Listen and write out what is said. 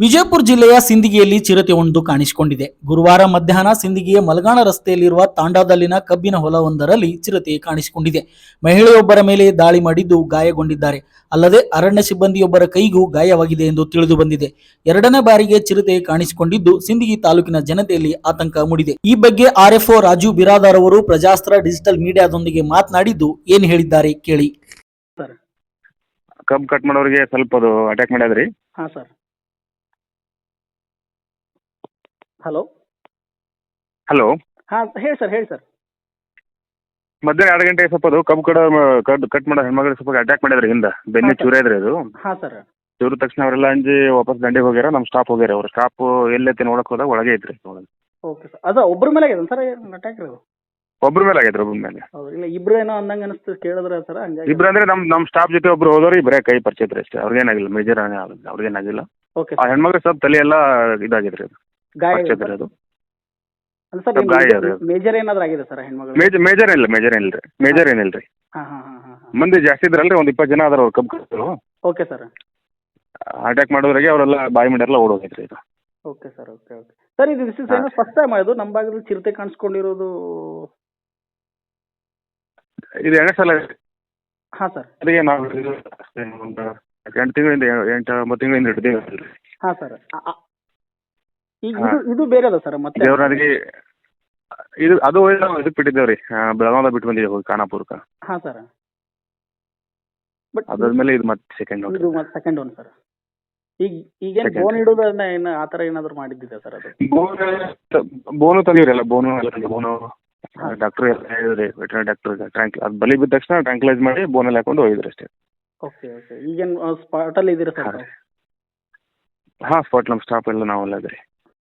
ವಿಜಯಪುರ ಜಿಲ್ಲೆಯ ಸಿಂದಗಿಯಲ್ಲಿ ಚಿರತೆಯೊಂದು ಕಾಣಿಸಿಕೊಂಡಿದೆ. ಗುರುವಾರ ಮಧ್ಯಾಹ್ನ ಸಿಂದಗಿಯ ಮಲಗಾಣ ರಸ್ತೆಯಲ್ಲಿರುವ ತಾಂಡಾದಲ್ಲಿನ ಕಬ್ಬಿನ ಹೊಲವೊಂದರಲ್ಲಿ ಚಿರತೆ ಕಾಣಿಸಿಕೊಂಡಿದೆ. ಮಹಿಳೆಯೊಬ್ಬರ ಮೇಲೆ ದಾಳಿ ಮಾಡಿದ್ದು ಗಾಯಗೊಂಡಿದ್ದಾರೆ. ಅಲ್ಲದೆ ಅರಣ್ಯ ಸಿಬ್ಬಂದಿಯೊಬ್ಬರ ಕೈಗೂ ಗಾಯವಾಗಿದೆ ಎಂದು ತಿಳಿದು ಬಂದಿದೆ. ಎರಡನೇ ಬಾರಿಗೆ ಚಿರತೆ ಕಾಣಿಸಿಕೊಂಡಿದ್ದು ಸಿಂದಗಿ ತಾಲೂಕಿನ ಜನತೆಯಲ್ಲಿ ಆತಂಕ ಮೂಡಿದೆ. ಈ ಬಗ್ಗೆ ಆರ್ಎಫ್ಒ ರಾಜು ಬಿರಾದಾರ್ ಅವರು ಪ್ರಜಾಸ್ತ್ರ ಡಿಜಿಟಲ್ ಮೀಡಿಯಾದೊಂದಿಗೆ ಮಾತನಾಡಿದ್ದು ಏನು ಹೇಳಿದ್ದಾರೆ ಕೇಳಿ. ಸರ್ ಕಬ್ಬು ಕಟ್ ಮಾಡೋರಿಗೆ ಸ್ವಲ್ಪ ಅದು ಅಟ್ಯಾಕ್ ಮಾಡ್ಯಾದ್ರಿ. ಹಾಂ ಸರ್. ಹಲೋ ಹಲೋ, ಹಾಂ ಹೇಳಿ ಸರ್, ಹೇಳಿ ಸರ್. ಮಧ್ಯಾಹ್ನ 2 ಗಂಟೆಗೆ ಸ್ವಲ್ಪ ಅದು ಕಬ್ಬು ಕಟ್ ಮಾಡೋ ಹೆಣ್ಮಗಳು ಸ್ವಲ್ಪ ಅಟ್ಯಾಕ್ ಮಾಡಿದ್ರಿ. ಹಿಂದೆ ಬೆನ್ನಿ ಚೂರ ಇದ್ರಿ ಅದು. ಹಾಂ ಸರ್. ಚೂರಿದ ತಕ್ಷಣ ಅವರೆಲ್ಲ ಅಂಜಿ ವಾಪಸ್ ದಂಡಿಗೆ ಹೋಗ್ಯಾರ. ನಮ್ಮ ಸ್ಟಾಪ್ ಹೋಗ್ಯಾರ. ಅವ್ರ ಸ್ಟಾಪ್ ಎಲ್ಲೈತಿ ನೋಡಕ್ ಹೋದಾಗ ಒಳಗೆ ಐತ್ರಿ. Okay sir. ಅದು ಒಬ್ಬರ ಮೇಲೆ ಆಗಿದೆ ಸರ್ ಅಟ್ಯಾಕ್ ಇರೋದು? ಒಬ್ರ ಮೇಲೆ ಆಗೈತ್ರಿ, ಒಬ್ಬರ ಮೇಲೆ. ಹೌದು, ಇಲ್ಲ ಇಬ್ರು ಏನೋ ಅಂದಂಗೆ ಅನಿಸ್ತು ಕೇಳಿದ್ರೆ ಸರ್. ಹಂಗಾಗಿ ಇಬ್ರು ಅಂದ್ರೆ ನಮ್ಮ ಸ್ಟಾಫ್ ಜೊತೆ ಒಬ್ರು ಹೋದವ್ರಿ, ಬರೇ ಕೈ ಪರಿಚಯ ಇದ್ರಿ ಅಷ್ಟೇ. ಅವ್ರಿಗೇನಾಗಿಲ್ಲ, ಮೇಜರ್ ಅವ್ರಿಗೇನಾಗಿಲ್ಲ. ಓಕೆ ಆ ಸರ್. ಹೆಣ್ಮಗಳು ಸ್ವಲ್ಪ ತಲೆ ಎಲ್ಲ ಇದಾಗಿದ್ರಿ, ಅದು ಗಾಯ ಪರಿಚಯ ಇದ್ರಿ ಅದು. ಅದು ಸರ್ ಸ್ವಲ್ಪ ಗಾಯ ಇದೆ ಅದು. ಮೇಜರ್ ಏನಾದ್ರು ಆಗಿದೆ ಸರ್ ಹೆಣ್ಮಗಳು? ಮೇಜರ್ ಏನಿಲ್ರಿ. ಹಾಂ ಹಾಂ ಹಾಂ ಹಾಂ ಹಾಂ. ಮಂದಿ ಜಾಸ್ತಿ ಇದ್ರಲ್ರಿ, ಒಂದು 20 ಜನ ಅದಾರ ಅವ್ರು ಕಬ್ಬು ಕಟ್ಟರು. Okay sir. ಅಟ್ಯಾಕ್ ಮಾಡೋದ್ರಾಗೆ ಅವರೆಲ್ಲ ಬಾಯಿ ಮಿಡಿಯೆಲ್ಲ ಓಡೋಗೈತ್ರಿ ಇದು. Okay sir. Okay okay sir. ಇದು ದಿಸ್ ಇಸ್ ಏನೋ ಫಸ್ಟ್ ಟೈಮ್ ಇದು ನಮ್ಮ ಭಾಗದಲ್ಲಿ ಚಿರತೆ ಕಾಣಿಸ್ಕೊಂಡಿರೋದು? ಇದು 2ನೇ ಸಲ. ಹಾಂ ಸರ್. ಅದಕ್ಕೆ ನಾವು ಒಂದು 8 ತಿಂಗಳಿಂದ 8-9 ತಿಂಗಳಿಂದ ಹಿಡಿದೀವಿ. ಹಾಂ ಸರ್. ಈಗ ಇದು ಬೇರೆ ಅದ ಸರ್ ಮತ್ತೆ? ದೇವ್ರಿಗೆ ಇದು ಅದು ಇದಕ್ಕೆ ಬಿಟ್ಟಿದ್ದೇವ್ರಿ, ಬೆಳಗಾವದಾಗ ಬಿಟ್ಟು ಬಂದಿದ್ದೇವೆ, ಹೋಗಿ ಖಾನಾಪುರಕ್ಕೆ. ಹಾಂ ಸರ್. ಬಟ್ ಅದಾದ್ಮೇಲೆ ಇದು ಮತ್ತೆ ಸೆಕೆಂಡ್ ಇದು ಮತ್ತೆ ಸೆಕೆಂಡ್ ಒನ್ ಸರ್. ಈಗೇನು Second. ಬೋನ್ ಇಡೋದನ್ನ ಏನು ಆ ಥರ ಏನಾದರೂ ಮಾಡಿದ್ದಿದೆ ಸರ್ ಅದು? ಬೋನು ತಂದಿವ್ರಿ, ಎಲ್ಲ ಬೋನು ಡಾಕ್ಟರ್ ಎಲ್ಲ ಹೇಳಿದ್ರಿ, ವೆಟರ್ನರಿ ಡಾಕ್ಟರ್. ಅದು ಬಲಿ ಬಿದ್ದ ತಕ್ಷಣ ಟ್ಯಾಂಕ್ಲೈಸ್ ಮಾಡಿ ಬೋನಲ್ಲಿ ಹಾಕೊಂಡು ಹೋಗಿದ್ರಿ ಅಷ್ಟೇ. Okay okay. ಈಗೇನು ಸ್ಪಾಟಲ್ಲಿ ಇದ್ದೀರಾ ಸರ್? ಹಾಂ, ಸ್ಪಾಟ್ ನಮ್ಮ ಸ್ಟಾಫ್ ಎಲ್ಲ ನಾವೆಲ್ಲ ಇದ್ರಿ.